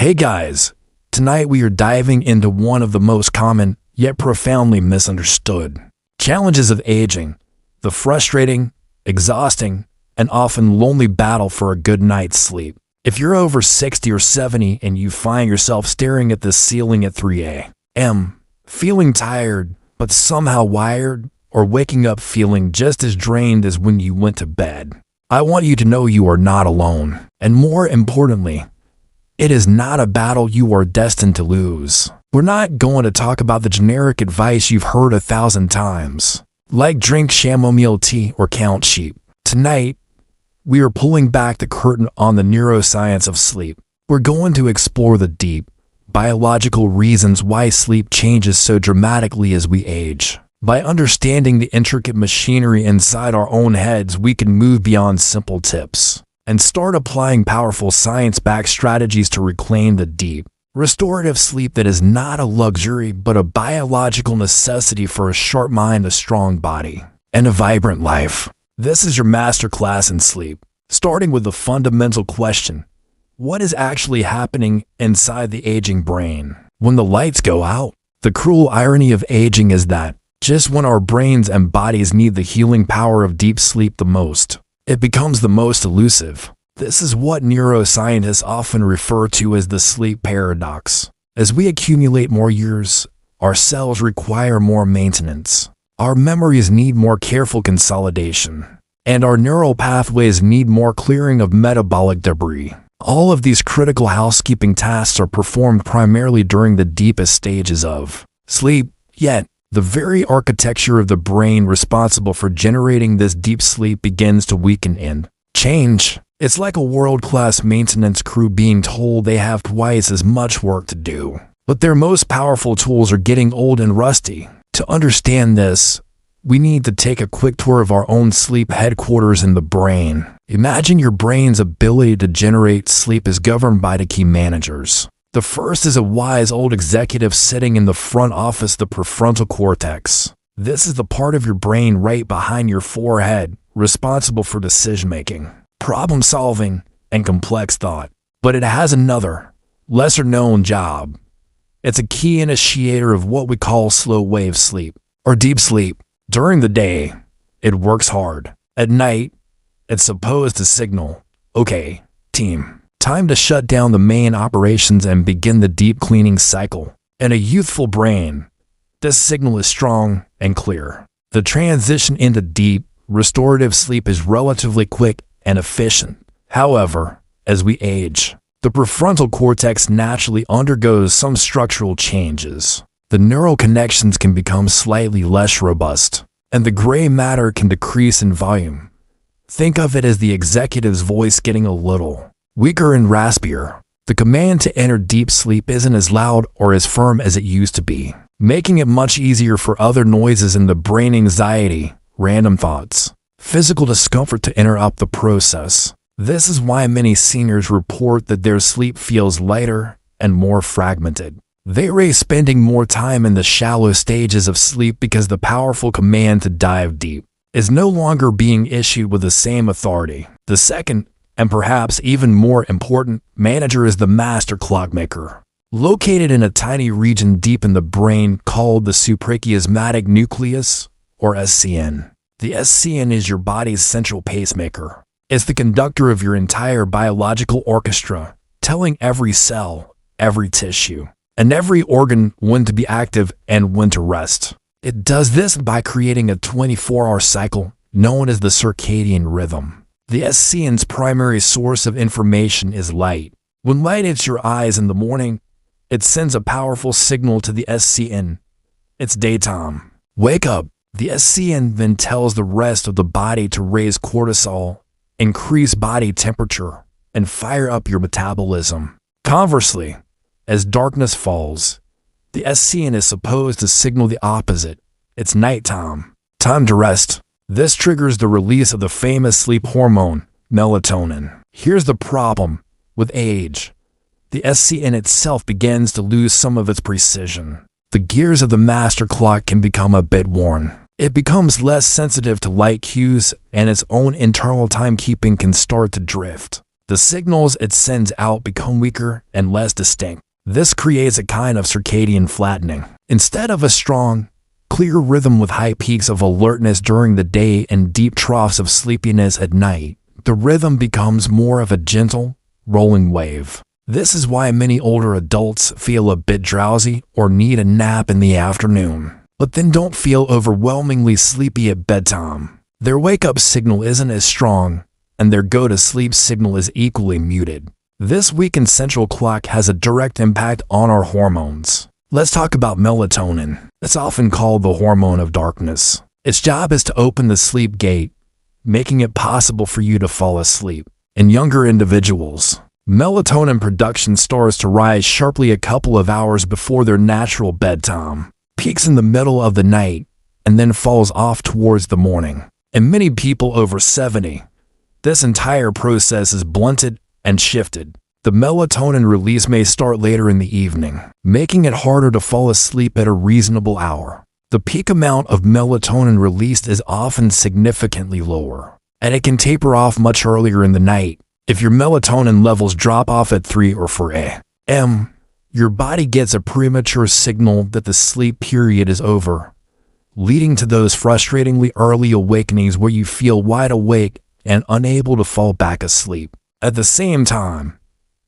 Hey guys, tonight we are diving into one of the most common, yet profoundly misunderstood challenges of aging, the frustrating, exhausting, and often lonely battle for a good night's sleep. If you're over 60 or 70 and you find yourself staring at the ceiling at 3 a.m., feeling tired but somehow wired, or waking up feeling just as drained as when you went to bed, I want you to know you are not alone. And more importantly, it is not a battle you are destined to lose. We're not going to talk about the generic advice you've heard 1,000 times, like drink chamomile tea or count sheep. Tonight, we are pulling back the curtain on the neuroscience of sleep. We're going to explore the deep, biological reasons why sleep changes so dramatically as we age. By understanding the intricate machinery inside our own heads, we can move beyond simple tips and start applying powerful science-backed strategies to reclaim the deep, restorative sleep that is not a luxury but a biological necessity for a sharp mind, a strong body, and a vibrant life. This is your masterclass in sleep, starting with the fundamental question: what is actually happening inside the aging brain when the lights go out? The cruel irony of aging is that just when our brains and bodies need the healing power of deep sleep the most, it becomes the most elusive. This is what neuroscientists often refer to as the sleep paradox. As we accumulate more years, our cells require more maintenance, our memories need more careful consolidation, and our neural pathways need more clearing of metabolic debris. All of these critical housekeeping tasks are performed primarily during the deepest stages of sleep, yet the very architecture of the brain responsible for generating this deep sleep begins to weaken and change. It's like a world-class maintenance crew being told they have twice as much work to do, but their most powerful tools are getting old and rusty. To understand this, we need to take a quick tour of our own sleep headquarters in the brain. Imagine your brain's ability to generate sleep is governed by the key managers. The first is a wise old executive sitting in the front office, the prefrontal cortex. This is the part of your brain right behind your forehead, responsible for decision-making, problem-solving, and complex thought. But it has another, lesser-known job. It's a key initiator of what we call slow-wave sleep, or deep sleep. During the day, it works hard. At night, it's supposed to signal, "Okay, team, time to shut down the main operations and begin the deep cleaning cycle." In a youthful brain, this signal is strong and clear. The transition into deep, restorative sleep is relatively quick and efficient. However, as we age, the prefrontal cortex naturally undergoes some structural changes. The neural connections can become slightly less robust, and the gray matter can decrease in volume. Think of it as the executive's voice getting a little weaker and raspier. The command to enter deep sleep isn't as loud or as firm as it used to be, making it much easier for other noises in the brain, anxiety, random thoughts, physical discomfort, to interrupt the process. This is why many seniors report that their sleep feels lighter and more fragmented. They rate spending more time in the shallow stages of sleep because the powerful command to dive deep is no longer being issued with the same authority. The second, and perhaps even more important, manager is the master clockmaker, located in a tiny region deep in the brain called the suprachiasmatic nucleus, or SCN. The SCN is your body's central pacemaker. It's the conductor of your entire biological orchestra, telling every cell, every tissue, and every organ when to be active and when to rest. It does this by creating a 24-hour cycle known as the circadian rhythm. The SCN's primary source of information is light. When light hits your eyes in the morning, it sends a powerful signal to the SCN. It's daytime. Wake up. The SCN then tells the rest of the body to raise cortisol, increase body temperature, and fire up your metabolism. Conversely, as darkness falls, the SCN is supposed to signal the opposite. It's nighttime. Time to rest. This triggers the release of the famous sleep hormone, melatonin. Here's the problem. With age, the SCN itself begins to lose some of its precision. The gears of the master clock can become a bit worn. It becomes less sensitive to light cues, and its own internal timekeeping can start to drift. The the signals it sends out become weaker and less distinct. This creates a kind of circadian flattening. Instead of a strong, clear rhythm with high peaks of alertness during the day and deep troughs of sleepiness at night, the rhythm becomes more of a gentle, rolling wave. This is why many older adults feel a bit drowsy or need a nap in the afternoon, but then don't feel overwhelmingly sleepy at bedtime. Their wake-up signal isn't as strong, and their go-to-sleep signal is equally muted. This weakened central clock has a direct impact on our hormones. Let's talk about melatonin. It's often called the hormone of darkness. Its job is to open the sleep gate, making it possible for you to fall asleep. In younger individuals, melatonin production starts to rise sharply a couple of hours before their natural bedtime, peaks in the middle of the night, and then falls off towards the morning. In many people over 70, this entire process is blunted and shifted. The melatonin release may start later in the evening, making it harder to fall asleep at a reasonable hour. The peak amount of melatonin released is often significantly lower, and it can taper off much earlier in the night. If your melatonin levels drop off at 3 or 4 a.m., your body gets a premature signal that the sleep period is over, leading to those frustratingly early awakenings where you feel wide awake and unable to fall back asleep. At the same time,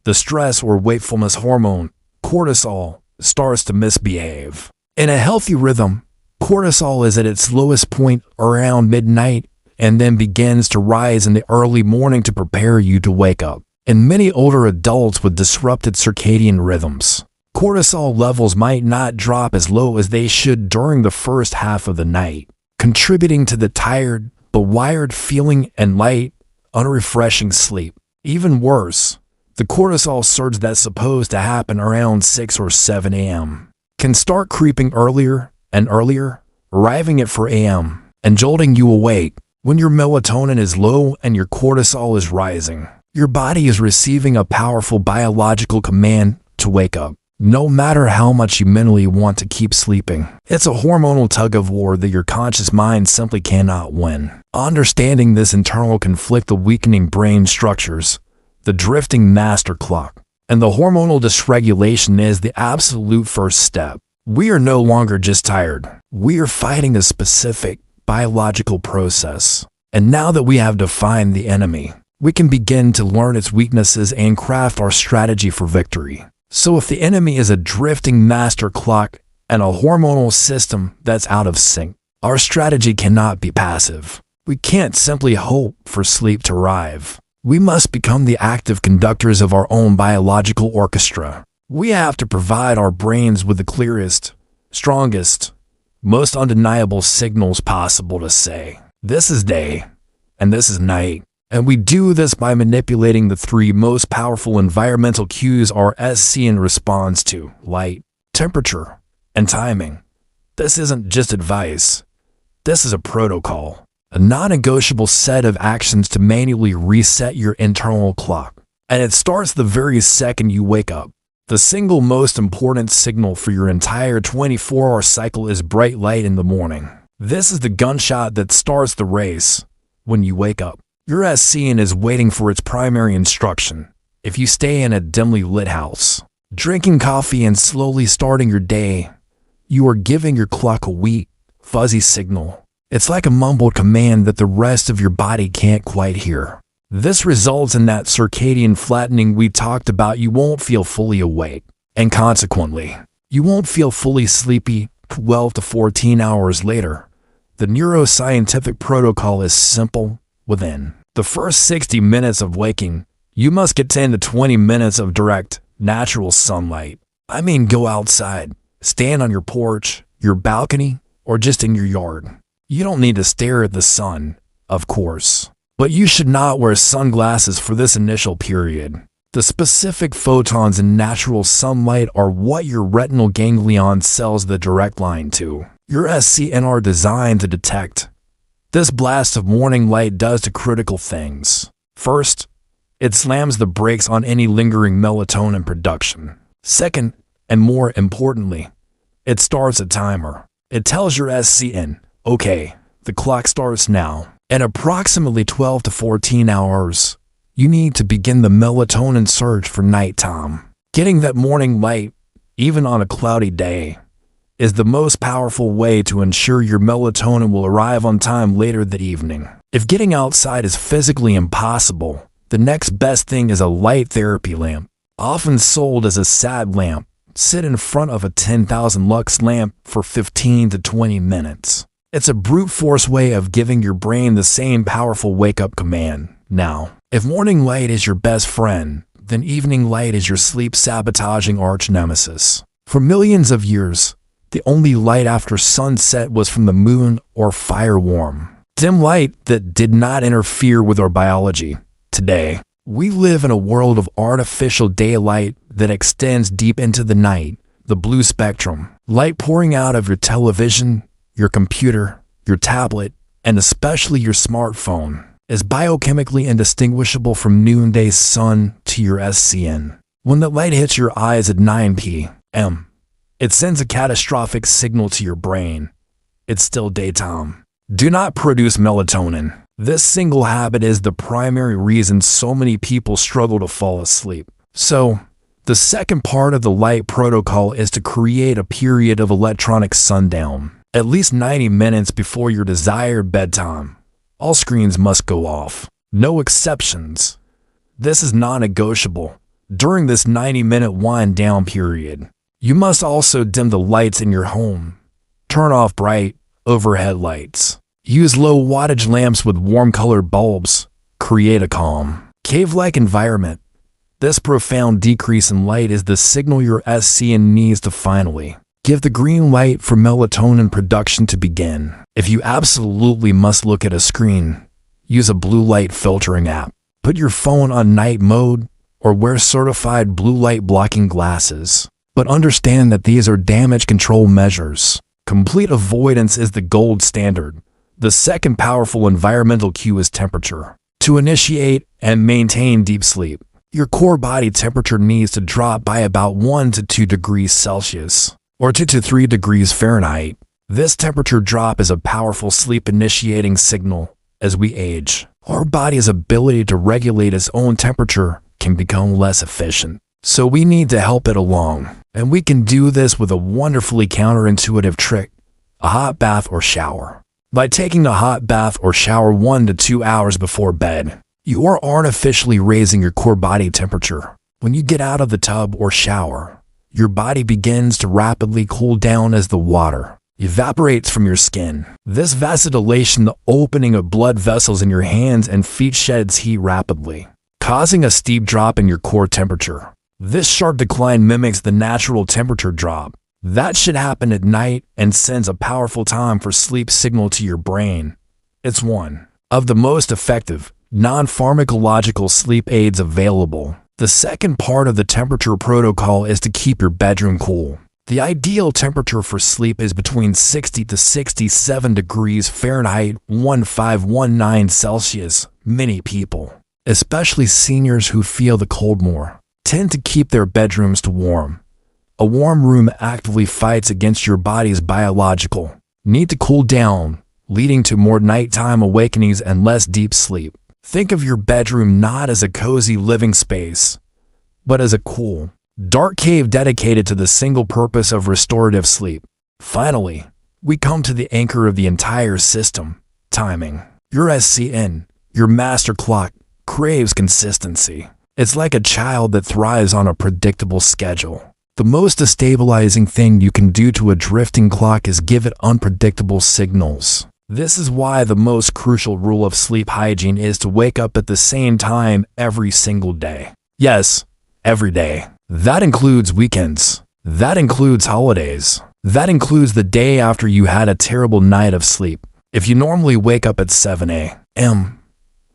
the stress or wakefulness hormone, cortisol, starts to misbehave. In a healthy rhythm, cortisol is at its lowest point around midnight and then begins to rise in the early morning to prepare you to wake up. In many older adults with disrupted circadian rhythms, cortisol levels might not drop as low as they should during the first half of the night, contributing to the tired but wired feeling and light, unrefreshing sleep. Even worse, the cortisol surge that's supposed to happen around 6 or 7 a.m. can start creeping earlier and earlier, arriving at 4 a.m. and jolting you awake. When your melatonin is low and your cortisol is rising, your body is receiving a powerful biological command to wake up, no matter how much you mentally want to keep sleeping. It's a hormonal tug-of-war that your conscious mind simply cannot win. Understanding this internal conflict of weakening brain structures, the drifting master clock, and the hormonal dysregulation is the absolute first step. We are no longer just tired. We are fighting a specific biological process. And now that we have defined the enemy, we can begin to learn its weaknesses and craft our strategy for victory. So if the enemy is a drifting master clock and a hormonal system that's out of sync, our strategy cannot be passive. We can't simply hope for sleep to arrive. We must become the active conductors of our own biological orchestra. We have to provide our brains with the clearest, strongest, most undeniable signals possible to say, this is day and this is night. And we do this by manipulating the 3 most powerful environmental cues our SCN responds to: light, temperature, and timing. This isn't just advice. This is a protocol, a non-negotiable set of actions to manually reset your internal clock. And it starts the very second you wake up. The single most important signal for your entire 24-hour cycle is bright light in the morning. This is the gunshot that starts the race. When you wake up, your SCN is waiting for its primary instruction. If you stay in a dimly lit house, drinking coffee and slowly starting your day, you are giving your clock a weak, fuzzy signal. It's like a mumbled command that the rest of your body can't quite hear. This results in that circadian flattening we talked about. You won't feel fully awake, and consequently, you won't feel fully sleepy 12 to 14 hours later. The neuroscientific protocol is simple. Within the first 60 minutes of waking, you must get 10 to 20 minutes of direct, natural sunlight. I mean, go outside, stand on your porch, your balcony, or just in your yard. You don't need to stare at the sun, of course, but you should not wear sunglasses for this initial period. The specific photons in natural sunlight are what your retinal ganglion cells the direct line to. Your SCN are designed to detect. This blast of morning light does two critical things. First, it slams the brakes on any lingering melatonin production. Second, and more importantly, it starts a timer. It tells your SCN, okay, the clock starts now. In approximately 12 to 14 hours, you need to begin the melatonin surge for nighttime. Getting that morning light, even on a cloudy day, is the most powerful way to ensure your melatonin will arrive on time later that evening. If getting outside is physically impossible, the next best thing is a light therapy lamp. Often sold as a sad lamp, sit in front of a 10,000 lux lamp for 15 to 20 minutes. It's a brute force way of giving your brain the same powerful wake-up command. Now, if morning light is your best friend, then evening light is your sleep-sabotaging arch-nemesis. For millions of years, the only light after sunset was from the moon or fireworm. Dim light that did not interfere with our biology. Today, we live in a world of artificial daylight that extends deep into the night, the blue spectrum. Light pouring out of your television, your computer, your tablet, and especially your smartphone is biochemically indistinguishable from noonday sun to your SCN. When the light hits your eyes at 9 p.m., it sends a catastrophic signal to your brain. It's still daytime. Do not produce melatonin. This single habit is the primary reason so many people struggle to fall asleep. So, the second part of the light protocol is to create a period of electronic sundown. At least 90 minutes before your desired bedtime, all screens must go off. No exceptions. This is non-negotiable. During this 90-minute wind-down period, you must also dim the lights in your home. Turn off bright overhead lights. Use low-wattage lamps with warm-colored bulbs. Create a calm, cave-like environment. This profound decrease in light is the signal your SCN needs to finally give the green light for melatonin production to begin. If you absolutely must look at a screen, use a blue light filtering app. Put your phone on night mode or wear certified blue light blocking glasses. But understand that these are damage control measures. Complete avoidance is the gold standard. The second powerful environmental cue is temperature. To initiate and maintain deep sleep, your core body temperature needs to drop by about 1 to 2 degrees Celsius, or 2 to 3 degrees Fahrenheit. This temperature drop is a powerful sleep-initiating signal. As we age, our body's ability to regulate its own temperature can become less efficient. So we need to help it along. And we can do this with a wonderfully counterintuitive trick, a hot bath or shower. By taking a hot bath or shower 1 to 2 hours before bed, you are artificially raising your core body temperature. When you get out of the tub or shower, your body begins to rapidly cool down as the water evaporates from your skin. This vasodilation, the opening of blood vessels in your hands and feet, sheds heat rapidly, causing a steep drop in your core temperature. This sharp decline mimics the natural temperature drop. That should happen at night and sends a powerful time for sleep signal to your brain. It's one of the most effective, non-pharmacological sleep aids available. The second part of the temperature protocol is to keep your bedroom cool. The ideal temperature for sleep is between 60 to 67 degrees Fahrenheit, 1519 Celsius. Many people, especially seniors who feel the cold more, tend to keep their bedrooms too warm. A warm room actively fights against your body's biological need to cool down, leading to more nighttime awakenings and less deep sleep. Think of your bedroom not as a cozy living space, but as a cool, dark cave dedicated to the single purpose of restorative sleep. Finally, we come to the anchor of the entire system, timing. Your SCN, your master clock, craves consistency. It's like a child that thrives on a predictable schedule. The most destabilizing thing you can do to a drifting clock is give it unpredictable signals. This is why the most crucial rule of sleep hygiene is to wake up at the same time every single day. Yes, every day. That includes weekends. That includes holidays. That includes the day after you had a terrible night of sleep. If you normally wake up at 7 a.m.,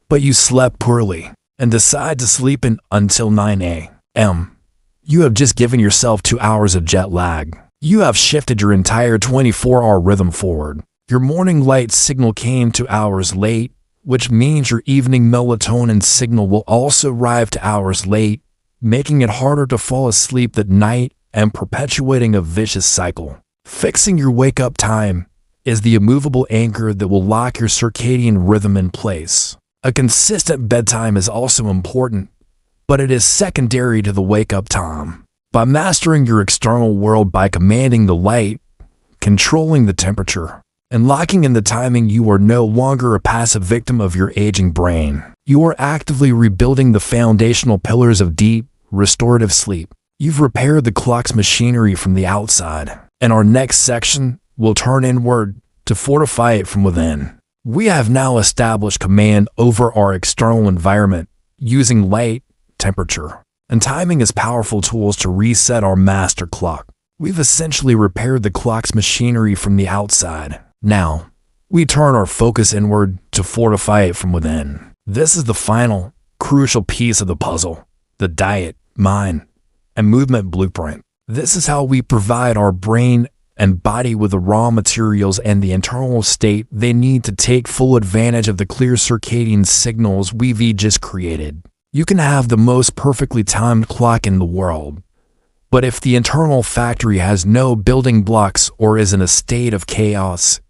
but you slept poorly and decide to sleep in until 9 a.m., you have just given yourself 2 hours of jet lag. You have shifted your entire 24-hour rhythm forward. Your morning light signal came 2 hours late, which means your evening melatonin signal will also arrive 2 hours late, making it harder to fall asleep that night and perpetuating a vicious cycle. Fixing your wake-up time is the immovable anchor that will lock your circadian rhythm in place. A consistent bedtime is also important, but it is secondary to the wake-up time. By mastering your external world by commanding the light, controlling the temperature, and locking in the timing, you are no longer a passive victim of your aging brain. You are actively rebuilding the foundational pillars of deep, restorative sleep. You've repaired the clock's machinery from the outside, and our next section will turn inward to fortify it from within. We have now established command over our external environment using light, temperature, and timing as powerful tools to reset our master clock. We've essentially repaired the clock's machinery from the outside. Now, we turn our focus inward to fortify it from within. This is the final, crucial piece of the puzzle, the diet, mind, and movement blueprint. This is how we provide our brain and body with the raw materials and the internal state they need to take full advantage of the clear circadian signals we've just created. You can have the most perfectly timed clock in the world, but if the internal factory has no building blocks or is in a state of chaos,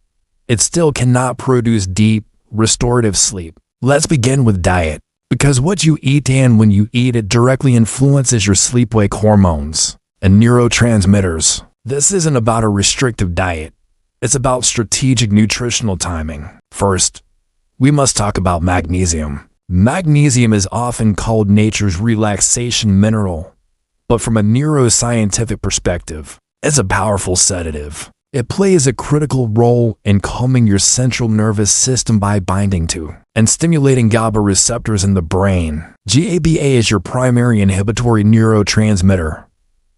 it still cannot produce deep, restorative sleep. Let's begin with diet, because what you eat and when you eat it directly influences your sleep-wake hormones and neurotransmitters. This isn't about a restrictive diet. It's about strategic nutritional timing. First, we must talk about magnesium. Magnesium is often called nature's relaxation mineral, but from a neuroscientific perspective, it's a powerful sedative. It plays a critical role in calming your central nervous system by binding to and stimulating GABA receptors in the brain. GABA is your primary inhibitory neurotransmitter.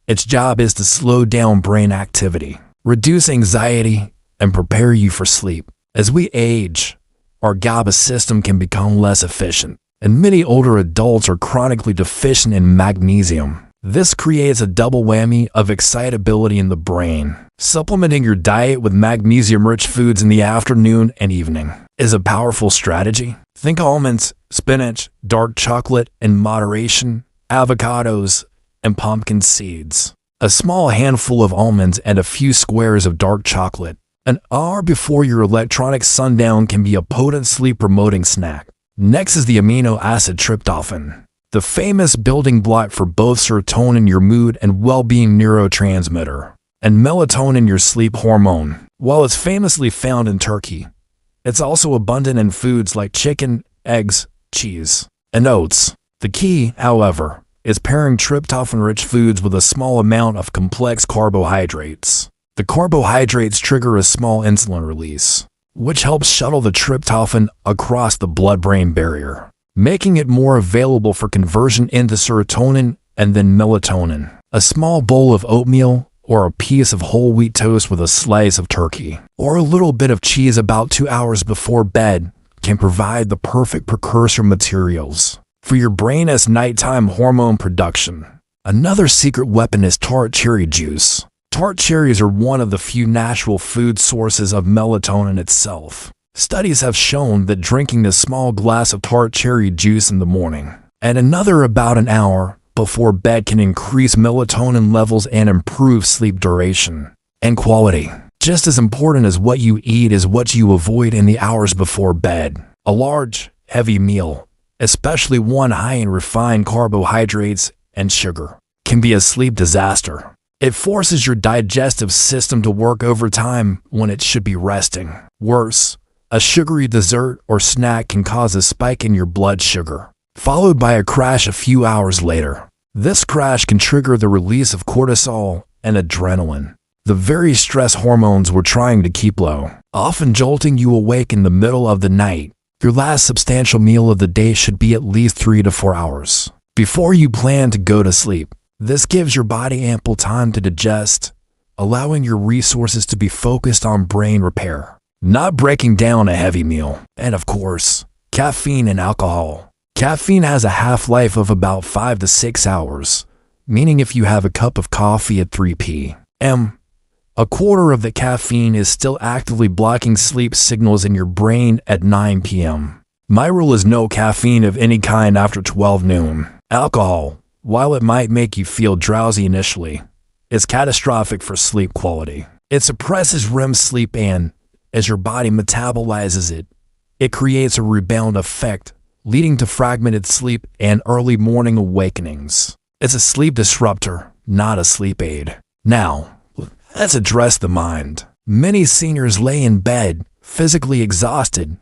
Its job is to slow down brain activity, reduce anxiety, and prepare you for sleep. As we age, our GABA system can become less efficient, and many older adults are chronically deficient in magnesium. This creates a double whammy of excitability in the brain. Supplementing your diet with magnesium-rich foods in the afternoon and evening is a powerful strategy. Think almonds, spinach, dark chocolate in moderation, avocados, and pumpkin seeds. A small handful of almonds and a few squares of dark chocolate an hour before your electronic sundown can be a potent sleep-promoting snack. Next is the amino acid tryptophan, the famous building block for both serotonin, your mood and well-being neurotransmitter, and melatonin, your sleep hormone. While it's famously found in turkey, it's also abundant in foods like chicken, eggs, cheese, and oats. The key, however, is pairing tryptophan-rich foods with a small amount of complex carbohydrates. The carbohydrates trigger a small insulin release, which helps shuttle the tryptophan across the blood-brain barrier, making it more available for conversion into serotonin and then melatonin. A small bowl of oatmeal or a piece of whole wheat toast with a slice of turkey or a little bit of cheese about 2 hours before bed can provide the perfect precursor materials for your brain's nighttime hormone production. Another secret weapon is tart cherry juice. Tart cherries are one of the few natural food sources of melatonin itself. Studies have shown that drinking a small glass of tart cherry juice in the morning and another about an hour before bed can increase melatonin levels and improve sleep duration and quality. Just as important as what you eat is what you avoid in the hours before bed. A large, heavy meal, especially one high in refined carbohydrates and sugar, can be a sleep disaster. It forces your digestive system to work overtime when it should be resting. Worse, a sugary dessert or snack can cause a spike in your blood sugar, followed by a crash a few hours later. This crash can trigger the release of cortisol and adrenaline, the very stress hormones we're trying to keep low, often jolting you awake in the middle of the night. Your last substantial meal of the day should be at least 3 to 4 hours before you plan to go to sleep. This gives your body ample time to digest, allowing your resources to be focused on brain repair, not breaking down a heavy meal. And of course, caffeine and alcohol. Caffeine has a half-life of about 5 to 6 hours, meaning if you have a cup of coffee at 3 p.m., a quarter of the caffeine is still actively blocking sleep signals in your brain at 9 p.m. My rule is no caffeine of any kind after 12 noon. Alcohol, while it might make you feel drowsy initially, is catastrophic for sleep quality. It suppresses REM sleep and, as your body metabolizes it, it creates a rebound effect leading to fragmented sleep and early morning awakenings. It's a sleep disruptor, not a sleep aid. Now, let's address the mind. Many seniors lay in bed, physically exhausted,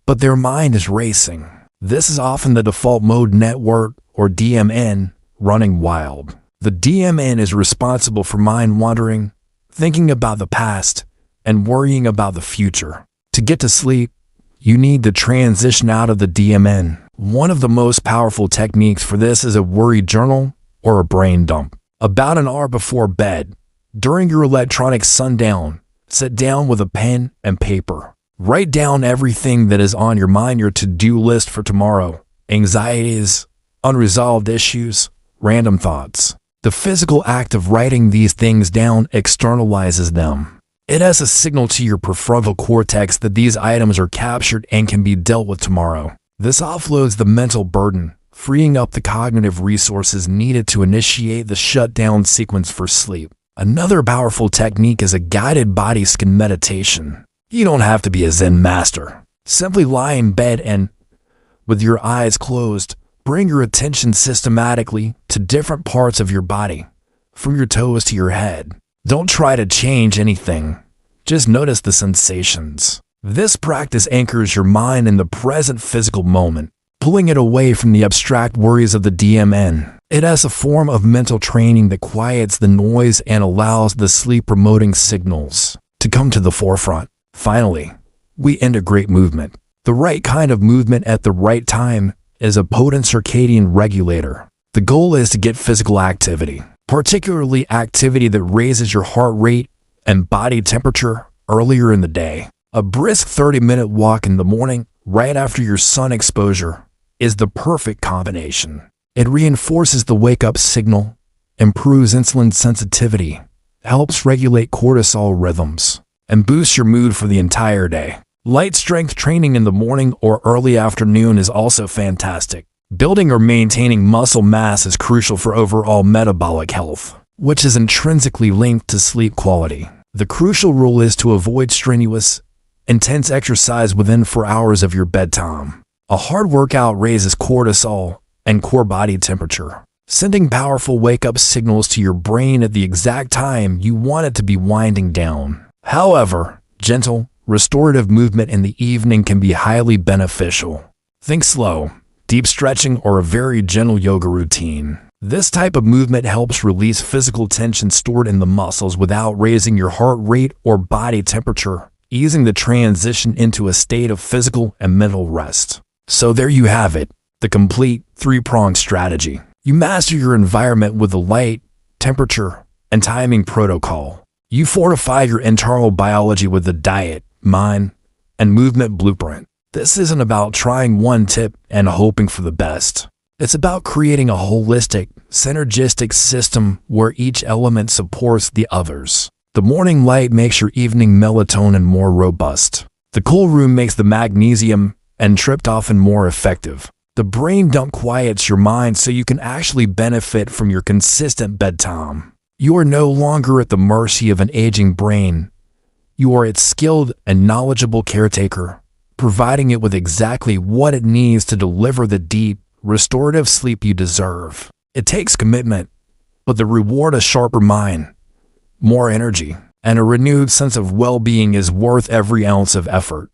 but their mind is racing. This is often the default mode network, or DMN, running wild. The DMN is responsible for mind wandering, thinking about the past, and worrying about the future. To get to sleep, you need to transition out of the DMN. One of the most powerful techniques for this is a worry journal or a brain dump. About an hour before bed, during your electronic sundown, sit down with a pen and paper. Write down everything that is on your mind, your to-do list for tomorrow, anxieties, unresolved issues, random thoughts. The physical act of writing these things down externalizes them. It has a signal to your prefrontal cortex that these items are captured and can be dealt with tomorrow. This offloads the mental burden, freeing up the cognitive resources needed to initiate the shutdown sequence for sleep. Another powerful technique is a guided body scan meditation. You don't have to be a Zen master. Simply lie in bed and, with your eyes closed, bring your attention systematically to different parts of your body, from your toes to your head. Don't try to change anything. Just notice the sensations. This practice anchors your mind in the present physical moment, pulling it away from the abstract worries of the DMN. It has a form of mental training that quiets the noise and allows the sleep-promoting signals to come to the forefront. Finally, we integrate movement. The right kind of movement at the right time is a potent circadian regulator. The goal is to get physical activity, particularly activity that raises your heart rate and body temperature earlier in the day. A brisk 30-minute walk in the morning, right after your sun exposure, is the perfect combination. It reinforces the wake-up signal, improves insulin sensitivity, helps regulate cortisol rhythms, and boosts your mood for the entire day. Light strength training in the morning or early afternoon is also fantastic. Building or maintaining muscle mass is crucial for overall metabolic health, which is intrinsically linked to sleep quality. The crucial rule is to avoid strenuous, intense exercise within 4 hours of your bedtime. A hard workout raises cortisol and core body temperature, sending powerful wake-up signals to your brain at the exact time you want it to be winding down. However, gentle, restorative movement in the evening can be highly beneficial. Think slow, deep stretching, or a very gentle yoga routine. This type of movement helps release physical tension stored in the muscles without raising your heart rate or body temperature, easing the transition into a state of physical and mental rest. So there you have it, the complete three-pronged strategy. You master your environment with the light, temperature, and timing protocol. You fortify your internal biology with the diet, mind, and movement blueprint. This isn't about trying one tip and hoping for the best. It's about creating a holistic, synergistic system where each element supports the others. The morning light makes your evening melatonin more robust. The cool room makes the magnesium and tryptophan more effective. The brain dump quiets your mind so you can actually benefit from your consistent bedtime. You are no longer at the mercy of an aging brain. You are its skilled and knowledgeable caretaker, providing it with exactly what it needs to deliver the deep, restorative sleep you deserve. It takes commitment, but the reward, a sharper mind, more energy, and a renewed sense of well-being is worth every ounce of effort.